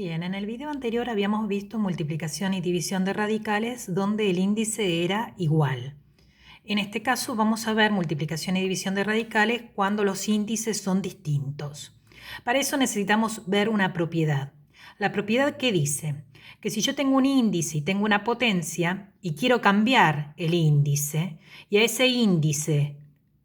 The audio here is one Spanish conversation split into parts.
Bien, en el video anterior habíamos visto multiplicación y división de radicales donde el índice era igual. En este caso vamos a ver multiplicación y división de radicales cuando los índices son distintos. Para eso necesitamos ver una propiedad. La propiedad que dice que si yo tengo un índice y tengo una potencia y quiero cambiar el índice y a ese índice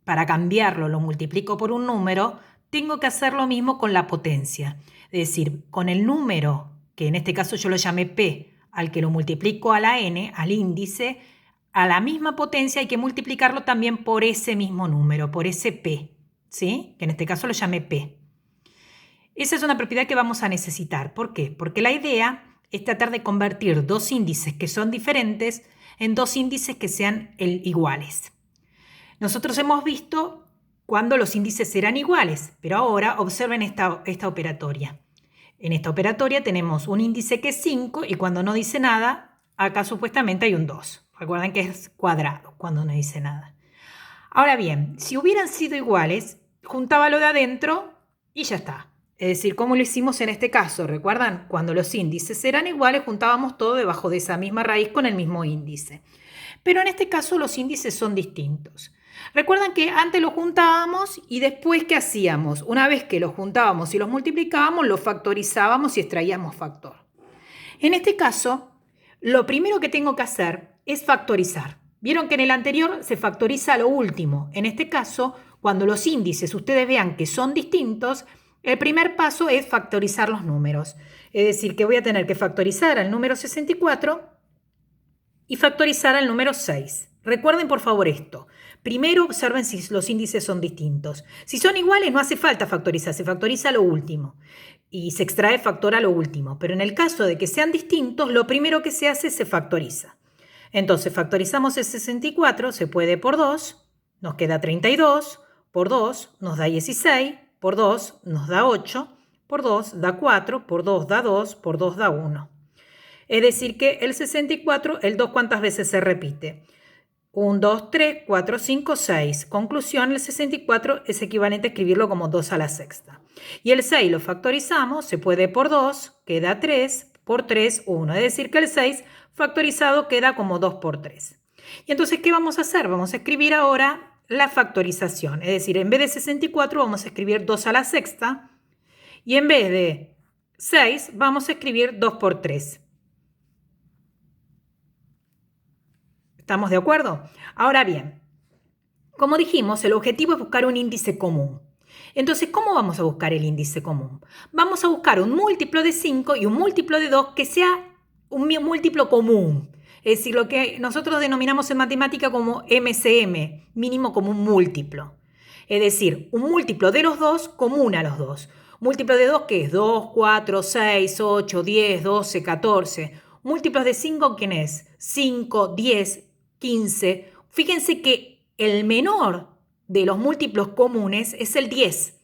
para cambiarlo lo multiplico por un número, tengo que hacer lo mismo con la potencia. Es decir, con el número, que en este caso yo lo llamé P, al que lo multiplico a la n, al índice, a la misma potencia hay que multiplicarlo también por ese mismo número, por ese P, ¿sí? Que en este caso lo llamé P. Esa es una propiedad que vamos a necesitar. ¿Por qué? Porque la idea es tratar de convertir dos índices que son diferentes en dos índices que sean iguales. Nosotros hemos visto cuando los índices eran iguales, pero ahora observen esta operatoria. En esta operatoria tenemos un índice que es 5 y cuando no dice nada, acá supuestamente hay un 2. Recuerden que es cuadrado cuando no dice nada. Ahora bien, si hubieran sido iguales, juntaba lo de adentro y ya está. Es decir, como lo hicimos en este caso, ¿recuerdan? Cuando los índices eran iguales, juntábamos todo debajo de esa misma raíz con el mismo índice. Pero en este caso los índices son distintos. Recuerdan que antes los juntábamos y después ¿qué hacíamos? Una vez que los juntábamos y los multiplicábamos, los factorizábamos y extraíamos factor. En este caso, lo primero que tengo que hacer es factorizar. Vieron que en el anterior se factoriza lo último. En este caso, cuando los índices ustedes vean que son distintos, el primer paso es factorizar los números. Es decir, que voy a tener que factorizar al número 64 y factorizar al número 6. Recuerden por favor esto. Primero observen si los índices son distintos. Si son iguales no hace falta factorizar, se factoriza lo último y se extrae factor a lo último. Pero en el caso de que sean distintos, lo primero que se hace se factoriza. Entonces factorizamos el 64, se puede por 2, nos queda 32, por 2 nos da 16, por 2 nos da 8, por 2 da 4, por 2 da 2, por 2 da 1. Es decir que el 64, el 2 ¿cuántas veces se repite? 1, 2, 3, 4, 5, 6. Conclusión, el 64 es equivalente a escribirlo como 2 a la sexta. Y el 6 lo factorizamos, se puede por 2, queda 3, por 3, 1. Es decir que el 6 factorizado queda como 2 por 3. Y entonces, ¿qué vamos a hacer? Vamos a escribir ahora la factorización. Es decir, en vez de 64 vamos a escribir 2 a la sexta. Y en vez de 6 vamos a escribir 2 por 3. ¿Estamos de acuerdo? Ahora bien, como dijimos, el objetivo es buscar un índice común. Entonces, ¿cómo vamos a buscar el índice común? Vamos a buscar un múltiplo de 5 y un múltiplo de 2 que sea un múltiplo común. Es decir, lo que nosotros denominamos en matemática como MCM, mínimo común múltiplo. Es decir, un múltiplo de los dos común a los dos. Múltiplo de 2 que es 2, 4, 6, 8, 10, 12, 14. Múltiplos de 5, ¿quién es? 5, 10, 15. Fíjense que el menor de los múltiplos comunes es el 10.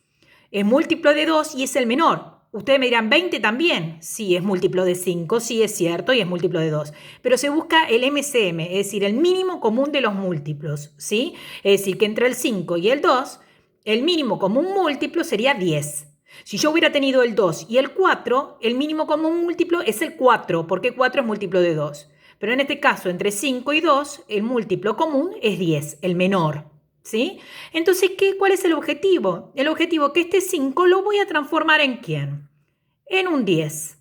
Es múltiplo de 2 y es el menor. Ustedes me dirán, 20 también. Sí, es múltiplo de 5, sí es cierto, y es múltiplo de 2. Pero se busca el MCM, es decir, el mínimo común de los múltiplos, ¿sí? Es decir, que entre el 5 y el 2, el mínimo común múltiplo sería 10. Si yo hubiera tenido el 2 y el 4, el mínimo común múltiplo es el 4, porque 4 es múltiplo de 2. Pero en este caso, entre 5 y 2, el múltiplo común es 10, el menor, ¿sí? Entonces, ¿cuál es el objetivo? El objetivo es que este 5 lo voy a transformar ¿en quién? En un 10.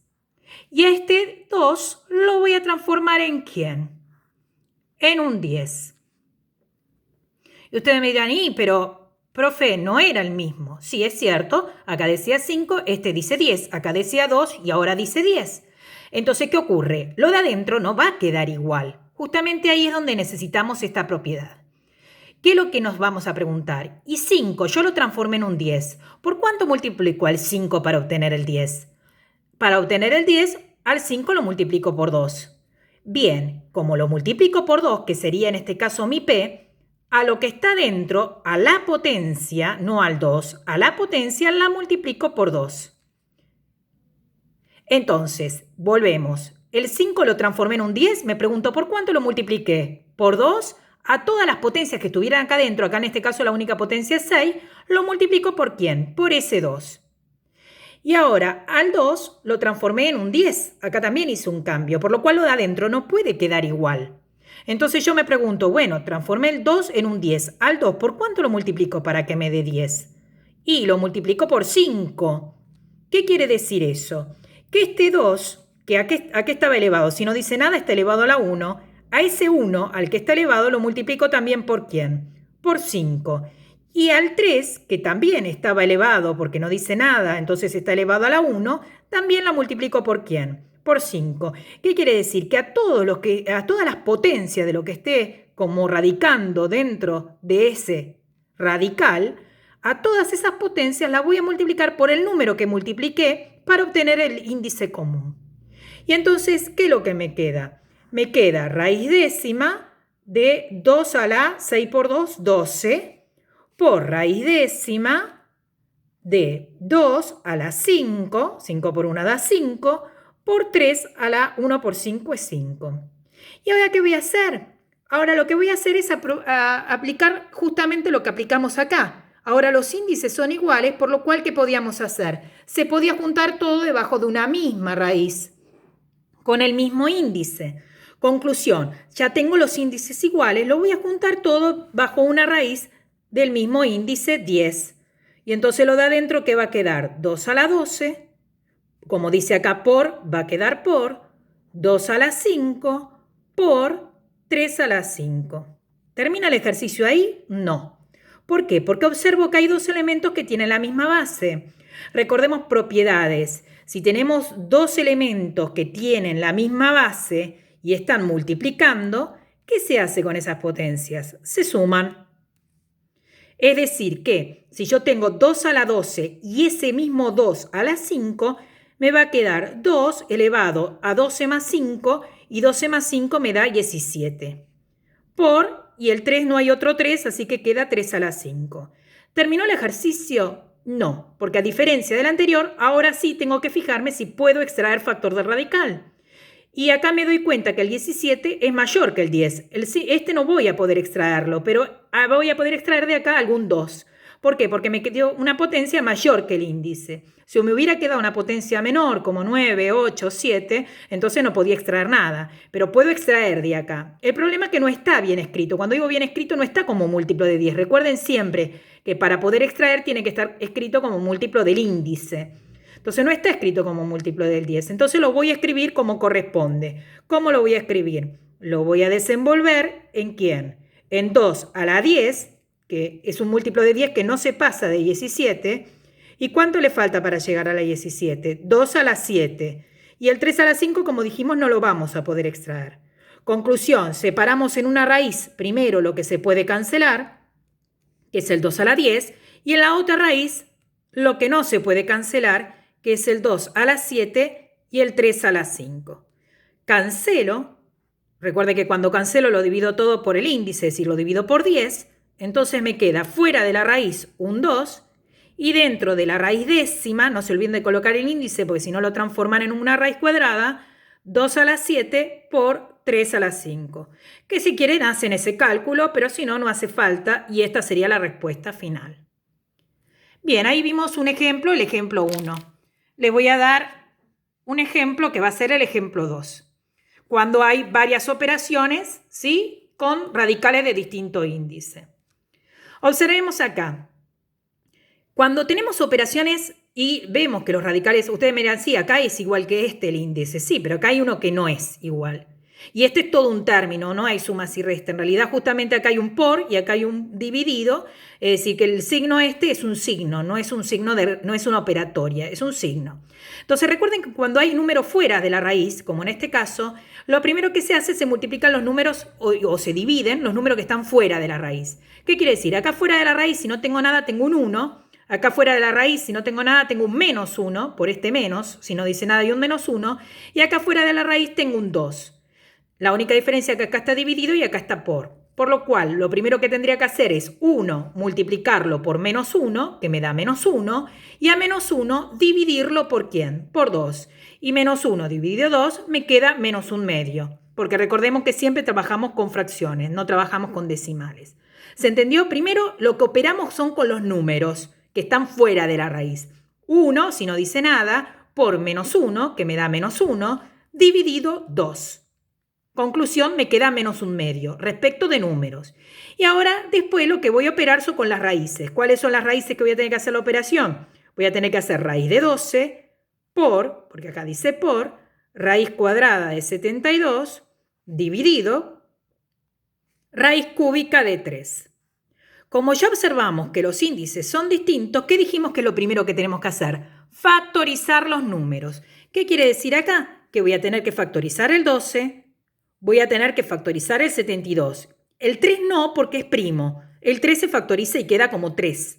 Y a este 2 lo voy a transformar ¿en quién? En un 10. Y ustedes me dirán, pero, profe, no era el mismo. Sí, es cierto, acá decía 5, este dice 10, acá decía 2 y ahora dice 10. Entonces, ¿qué ocurre? Lo de adentro no va a quedar igual. Justamente ahí es donde necesitamos esta propiedad. ¿Qué es lo que nos vamos a preguntar? Y 5, yo lo transformé en un 10. ¿Por cuánto multiplico al 5 para obtener el 10? Para obtener el 10, al 5 lo multiplico por 2. Bien, como lo multiplico por 2, que sería en este caso mi P, a lo que está dentro, a la potencia, no al 2, a la potencia la multiplico por 2. Entonces, volvemos. El 5 lo transformé en un 10, me pregunto ¿por cuánto lo multipliqué? Por 2, a todas las potencias que estuvieran acá dentro, acá en este caso la única potencia es 6, lo multiplico ¿por quién? Por ese 2. Y ahora al 2 lo transformé en un 10. Acá también hice un cambio, por lo cual lo de adentro no puede quedar igual. Entonces yo me pregunto, bueno, transformé el 2 en un 10. Al 2, ¿por cuánto lo multiplico para que me dé 10? Y lo multiplico por 5. ¿Qué quiere decir eso? Que este 2, que a qué estaba elevado, si no dice nada está elevado a la 1, a ese 1 al que está elevado lo multiplico también por ¿quién? Por 5. Y al 3, que también estaba elevado porque no dice nada, entonces está elevado a la 1, también lo multiplico por ¿quién? Por 5. ¿Qué quiere decir? Que a todas las potencias de lo que esté como radicando dentro de ese radical, a todas esas potencias las voy a multiplicar por el número que multipliqué para obtener el índice común. Y entonces, ¿qué es lo que me queda? Me queda raíz décima de 2 a la 6 por 2, 12, por raíz décima de 2 a la 5, 5 por 1 da 5, por 3 a la 1 por 5 es 5. ¿Y ahora qué voy a hacer? Ahora lo que voy a hacer es aplicar justamente lo que aplicamos acá. Ahora los índices son iguales, por lo cual, ¿qué podíamos hacer? Se podía juntar todo debajo de una misma raíz, con el mismo índice. Conclusión, ya tengo los índices iguales, lo voy a juntar todo bajo una raíz del mismo índice 10. Y entonces lo de adentro, ¿qué va a quedar? 2 a la 12, como dice acá por, va a quedar por 2 a la 5 por 3 a la 5. ¿Termina el ejercicio ahí? No. ¿Por qué? Porque observo que hay dos elementos que tienen la misma base. Recordemos propiedades. Si tenemos dos elementos que tienen la misma base y están multiplicando, ¿qué se hace con esas potencias? Se suman. Es decir, que si yo tengo 2 a la 12 y ese mismo 2 a la 5, me va a quedar 2 elevado a 12 más 5 y 12 más 5 me da 17. Y el 3 no hay otro 3, así que queda 3 a la 5. ¿Terminó el ejercicio? No, porque a diferencia del anterior, ahora sí tengo que fijarme si puedo extraer factor de radical. Y acá me doy cuenta que el 17 es mayor que el 10. Este no voy a poder extraerlo, pero voy a poder extraer de acá algún 2. ¿Por qué? Porque me quedó una potencia mayor que el índice. Si me hubiera quedado una potencia menor, como 9, 8, 7, entonces no podía extraer nada. Pero puedo extraer de acá. El problema es que no está bien escrito. Cuando digo bien escrito, no está como múltiplo de 10. Recuerden siempre que para poder extraer tiene que estar escrito como múltiplo del índice. Entonces no está escrito como múltiplo del 10. Entonces lo voy a escribir como corresponde. ¿Cómo lo voy a escribir? Lo voy a desenvolver ¿en quién? En 2 a la 10, que es un múltiplo de 10 que no se pasa de 17. ¿Y cuánto le falta para llegar a la 17? 2 a la 7. Y el 3 a la 5, como dijimos, no lo vamos a poder extraer. Conclusión, separamos en una raíz primero lo que se puede cancelar, que es el 2 a la 10, y en la otra raíz lo que no se puede cancelar, que es el 2 a la 7 y el 3 a la 5. Cancelo, recuerde que cuando cancelo lo divido todo por el índice, es decir, lo divido por 10, entonces me queda fuera de la raíz un 2 y dentro de la raíz décima, no se olviden de colocar el índice porque si no lo transforman en una raíz cuadrada, 2 a la 7 por 3 a la 5. Que si quieren hacen ese cálculo, pero si no, no hace falta y esta sería la respuesta final. Bien, ahí vimos un ejemplo, el ejemplo 1. Les voy a dar un ejemplo que va a ser el ejemplo 2. Cuando hay varias operaciones, ¿sí? Con radicales de distinto índice. Observemos acá. Cuando tenemos operaciones y vemos que los radicales, ustedes me dirán, sí, acá es igual que este el índice. Sí, pero acá hay uno que no es igual. Y este es todo un término, no hay sumas y restas. En realidad justamente acá hay un por y acá hay un dividido. Es decir, que el signo este es un signo, no es un signo no es una operatoria, es un signo. Entonces recuerden que cuando hay números fuera de la raíz, como en este caso, lo primero que se hace es se multiplican los números o se dividen los números que están fuera de la raíz. ¿Qué quiere decir? Acá fuera de la raíz, si no tengo nada, tengo un 1. Acá fuera de la raíz, si no tengo nada, tengo un menos 1, por este menos, si no dice nada hay un menos 1. Y acá fuera de la raíz tengo un 2. La única diferencia es que acá está dividido y acá está por. Por lo cual, lo primero que tendría que hacer es 1 multiplicarlo por menos 1, que me da menos 1, y a menos 1 dividirlo por ¿quién? Por 2. Y menos 1 dividido 2 me queda menos 1/2. Porque recordemos que siempre trabajamos con fracciones, no trabajamos con decimales. ¿Se entendió? Primero, lo que operamos son con los números que están fuera de la raíz. 1, si no dice nada, por menos 1, que me da menos 1, dividido 2. Conclusión, me queda menos 1/2 respecto de números. Y ahora después lo que voy a operar son con las raíces. ¿Cuáles son las raíces que voy a tener que hacer la operación? Voy a tener que hacer raíz de 12 porque acá dice por, raíz cuadrada de 72 dividido raíz cúbica de 3. Como ya observamos que los índices son distintos, ¿qué dijimos que es lo primero que tenemos que hacer? Factorizar los números. ¿Qué quiere decir acá? Que voy a tener que factorizar el 12, voy a tener que factorizar el 72. El 3 no, porque es primo. El 3 se factoriza y queda como 3.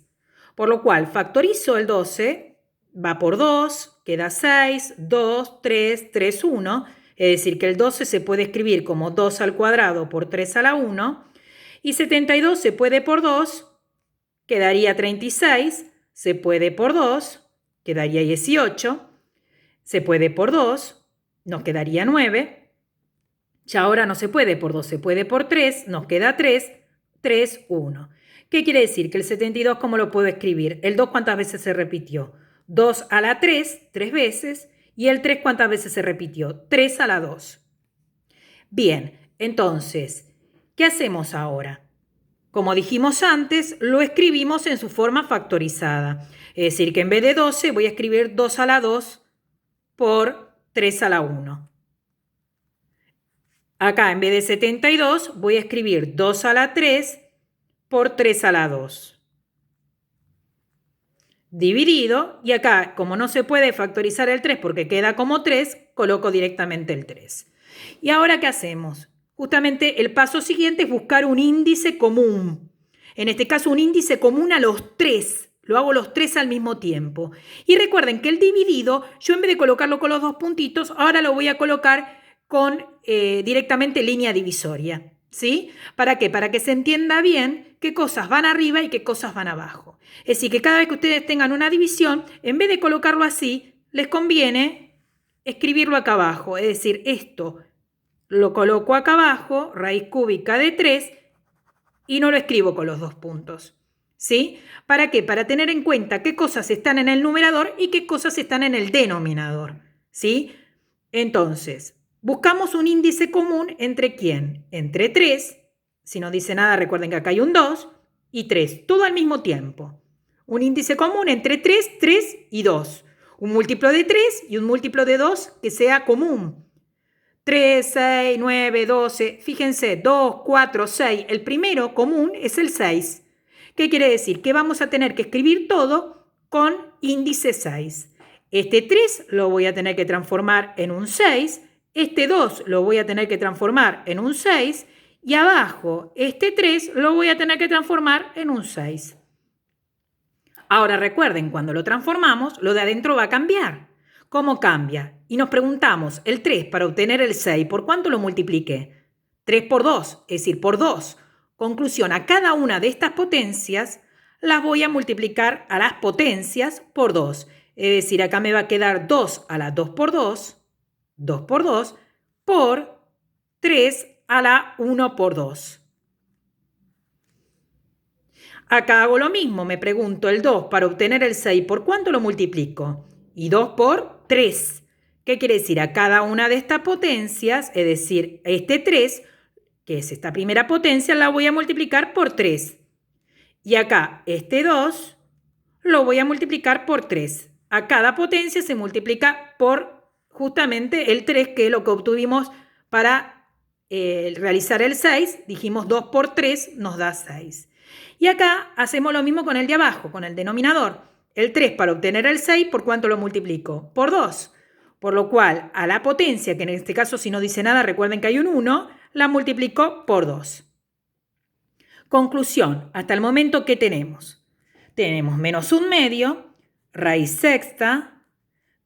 Por lo cual, factorizo el 12, va por 2, queda 6, 2, 3, 3, 1. Es decir, que el 12 se puede escribir como 2 al cuadrado por 3 a la 1. Y 72 se puede por 2, quedaría 36. Se puede por 2, quedaría 18. Se puede por 2, nos quedaría 9. Ya ahora no se puede por 2, se puede por 3, nos queda 3, 3, 1. ¿Qué quiere decir? Que el 72, ¿cómo lo puedo escribir? El 2, ¿cuántas veces se repitió? 2 a la 3, 3 veces. Y el 3, ¿cuántas veces se repitió? 3 a la 2. Bien, entonces, ¿qué hacemos ahora? Como dijimos antes, lo escribimos en su forma factorizada. Es decir, que en vez de 12 voy a escribir 2 a la 2 por 3 a la 1. Acá, en vez de 72, voy a escribir 2 a la 3 por 3 a la 2. Dividido, y acá, como no se puede factorizar el 3 porque queda como 3, coloco directamente el 3. ¿Y ahora qué hacemos? Justamente el paso siguiente es buscar un índice común. En este caso, un índice común a los 3. Lo hago los 3 al mismo tiempo. Y recuerden que el dividido, yo en vez de colocarlo con los dos puntitos, ahora lo voy a colocar con directamente línea divisoria. ¿Sí? ¿Para qué? Para que se entienda bien qué cosas van arriba y qué cosas van abajo. Es decir, que cada vez que ustedes tengan una división, en vez de colocarlo así, les conviene escribirlo acá abajo. Es decir, esto lo coloco acá abajo, raíz cúbica de 3, y no lo escribo con los dos puntos. ¿Sí? ¿Para qué? Para tener en cuenta qué cosas están en el numerador y qué cosas están en el denominador. ¿Sí? Entonces, buscamos un índice común entre ¿quién? Entre 3, si no dice nada recuerden que acá hay un 2, y 3, todo al mismo tiempo. Un índice común entre 3, 3 y 2. Un múltiplo de 3 y un múltiplo de 2 que sea común. 3, 6, 9, 12, fíjense, 2, 4, 6, el primero común es el 6. ¿Qué quiere decir? Que vamos a tener que escribir todo con índice 6. Este 3 lo voy a tener que transformar en un 6, este 2 lo voy a tener que transformar en un 6 y abajo este 3 lo voy a tener que transformar en un 6. Ahora recuerden, cuando lo transformamos, lo de adentro va a cambiar. ¿Cómo cambia? Y nos preguntamos, el 3 para obtener el 6, ¿por cuánto lo multipliqué? 3 por 2, es decir, por 2. Conclusión, a cada una de estas potencias las voy a multiplicar a las potencias por 2. Es decir, acá me va a quedar 2 a la 2 por 2, 2 por 2, por 3 a la 1 por 2. Acá hago lo mismo, me pregunto el 2 para obtener el 6, ¿por cuánto lo multiplico? Y 2 por 3. ¿Qué quiere decir? A cada una de estas potencias, es decir, este 3, que es esta primera potencia, la voy a multiplicar por 3. Y acá este 2 lo voy a multiplicar por 3. A cada potencia se multiplica por justamente el 3, que es lo que obtuvimos para realizar el 6. Dijimos 2 por 3 nos da 6. Y acá hacemos lo mismo con el de abajo, con el denominador. El 3 para obtener el 6, ¿por cuánto lo multiplico? Por 2. Por lo cual, a la potencia, que en este caso si no dice nada, recuerden que hay un 1, la multiplico por 2. Conclusión, hasta el momento, ¿qué tenemos? Tenemos menos 1/2, raíz sexta,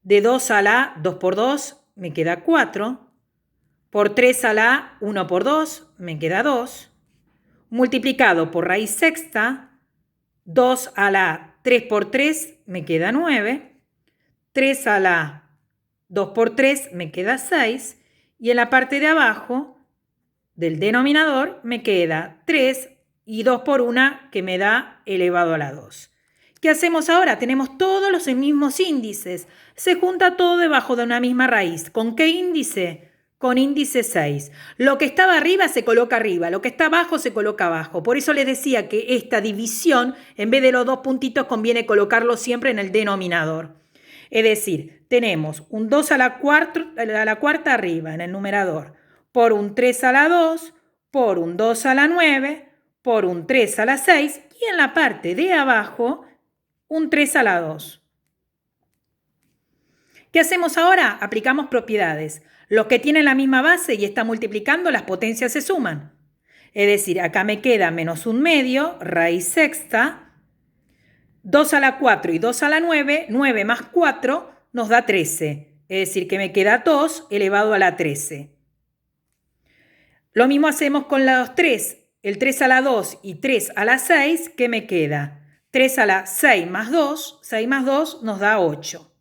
de 2 a la 2 por 2 me queda 4, por 3 a la 1 por 2 me queda 2, multiplicado por raíz sexta, 2 a la 3 por 3 me queda 9, 3 a la 2 por 3 me queda 6, y en la parte de abajo del denominador me queda 3 y 2 por 1 que me da elevado a la 2. ¿Qué hacemos ahora? Tenemos todos los mismos índices. Se junta todo debajo de una misma raíz. ¿Con qué índice? Con índice 6. Lo que estaba arriba se coloca arriba, lo que está abajo se coloca abajo. Por eso les decía que esta división, en vez de los dos puntitos, conviene colocarlo siempre en el denominador. Es decir, tenemos un 2 a la cuarta arriba en el numerador, por un 3 a la 2, por un 2 a la 9, por un 3 a la 6 y en la parte de abajo un 3 a la 2. ¿Qué hacemos ahora? Aplicamos propiedades. Los que tienen la misma base y están multiplicando, las potencias se suman. Es decir, acá me queda menos un medio, raíz sexta, 2 a la 4 y 2 a la 9, 9 más 4 nos da 13. Es decir, que me queda 2 elevado a la 13. Lo mismo hacemos con los 3. El 3 a la 2 y 3 a la 6, ¿qué me queda? 3 a la 6 más 2, 6 más 2 nos da 8.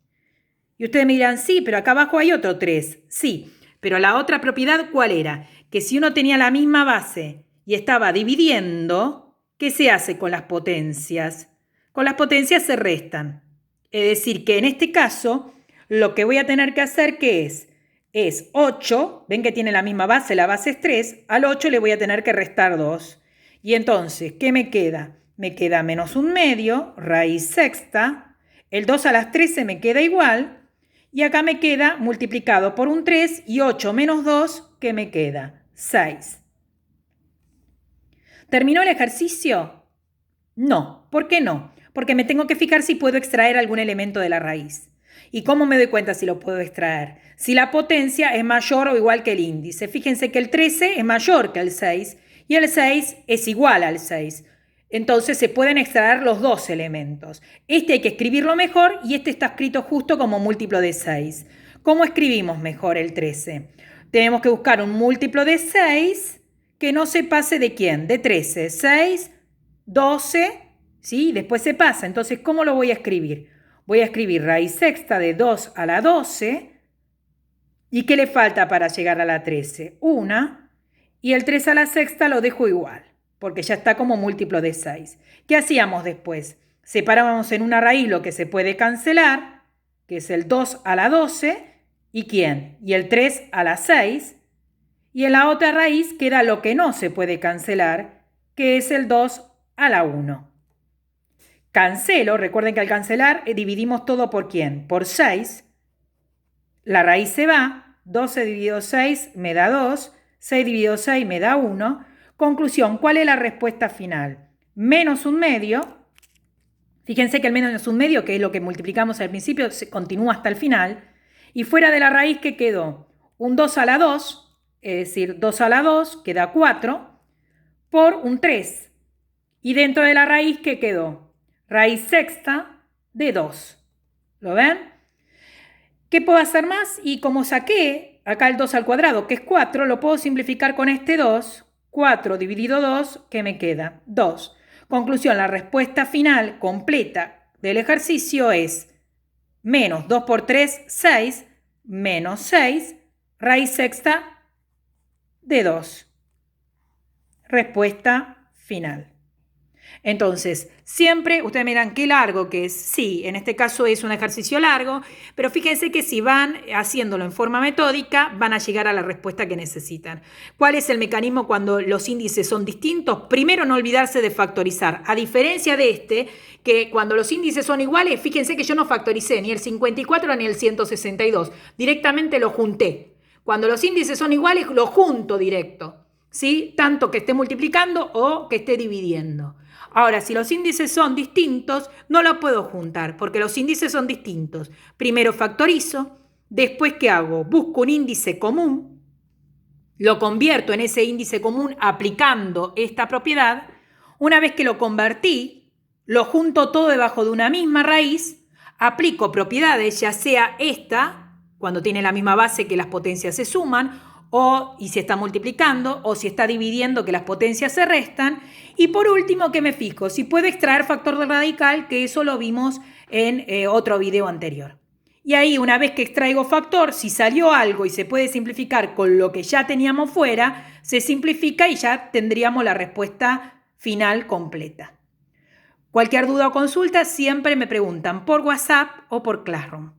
Y ustedes me dirán, sí, pero acá abajo hay otro 3. Sí, pero la otra propiedad, ¿cuál era? Que si uno tenía la misma base y estaba dividiendo, ¿qué se hace con las potencias? Con las potencias se restan. Es decir, que en este caso, lo que voy a tener que hacer, ¿qué es? Es 8, ven que tiene la misma base, la base es 3, al 8 le voy a tener que restar 2. Y entonces, ¿qué me queda? Me queda menos un medio, raíz sexta, el 2 a las 13 me queda igual, y acá me queda multiplicado por un 3 y 8 menos 2, ¿qué me queda? 6. ¿Terminó el ejercicio? No. ¿Por qué no? Porque me tengo que fijar si puedo extraer algún elemento de la raíz. ¿Y cómo me doy cuenta si lo puedo extraer? Si la potencia es mayor o igual que el índice. Fíjense que el 13 es mayor que el 6 y el 6 es igual al 6. Entonces se pueden extraer los dos elementos. Este hay que escribirlo mejor y este está escrito justo como múltiplo de 6. ¿Cómo escribimos mejor el 13? Tenemos que buscar un múltiplo de 6 que no se pase de ¿quién? De 13. 6, 12, ¿sí? Después se pasa. Entonces, ¿cómo lo voy a escribir? Voy a escribir raíz sexta de 2 a la 12. ¿Y qué le falta para llegar a la 13? 1. Y el 3 a la sexta lo dejo igual, porque ya está como múltiplo de 6. ¿Qué hacíamos después? Separábamos en una raíz lo que se puede cancelar, que es el 2 a la 12, ¿y quién? Y el 3 a la 6. Y en la otra raíz queda lo que no se puede cancelar, que es el 2 a la 1. Cancelo, recuerden que al cancelar dividimos todo por ¿quién? Por 6. La raíz se va, 12 dividido 6 me da 2, 6 dividido 6 me da 1. Conclusión, ¿cuál es la respuesta final? Menos un medio. Fíjense que el menos un medio, que es lo que multiplicamos al principio, se continúa hasta el final. Y fuera de la raíz, ¿qué quedó? Un 2 a la 2, es decir, 2 a la 2 queda 4, por un 3. Y dentro de la raíz, ¿qué quedó? Raíz sexta de 2. ¿Lo ven? ¿Qué puedo hacer más? Y como saqué acá el 2 al cuadrado, que es 4, lo puedo simplificar con este 2. 4 dividido 2, ¿qué me queda? 2. Conclusión, la respuesta final completa del ejercicio es menos 2 por 3, 6, menos 6, raíz sexta de 2. Respuesta final. Entonces, siempre, ustedes me dirán, ¿qué largo que es? Sí, en este caso es un ejercicio largo, pero fíjense que si van haciéndolo en forma metódica, van a llegar a la respuesta que necesitan. ¿Cuál es el mecanismo cuando los índices son distintos? Primero, no olvidarse de factorizar. A diferencia de este, que cuando los índices son iguales, fíjense que yo no factoricé ni el 54 ni el 162. Directamente lo junté. Cuando los índices son iguales, lo junto directo, ¿sí? Tanto que esté multiplicando o que esté dividiendo. Ahora, si los índices son distintos, no los puedo juntar, porque los índices son distintos. Primero factorizo, después ¿qué hago? Busco un índice común, lo convierto en ese índice común aplicando esta propiedad. Una vez que lo convertí, lo junto todo debajo de una misma raíz, aplico propiedades, ya sea esta, cuando tiene la misma base que las potencias se suman, y si está multiplicando, o si está dividiendo, que las potencias se restan. Y por último, ¿qué me fijo? Si puedo extraer factor de radical, que eso lo vimos en otro video anterior. Y ahí, una vez que extraigo factor, si salió algo y se puede simplificar con lo que ya teníamos fuera, se simplifica y ya tendríamos la respuesta final completa. Cualquier duda o consulta siempre me preguntan por WhatsApp o por Classroom.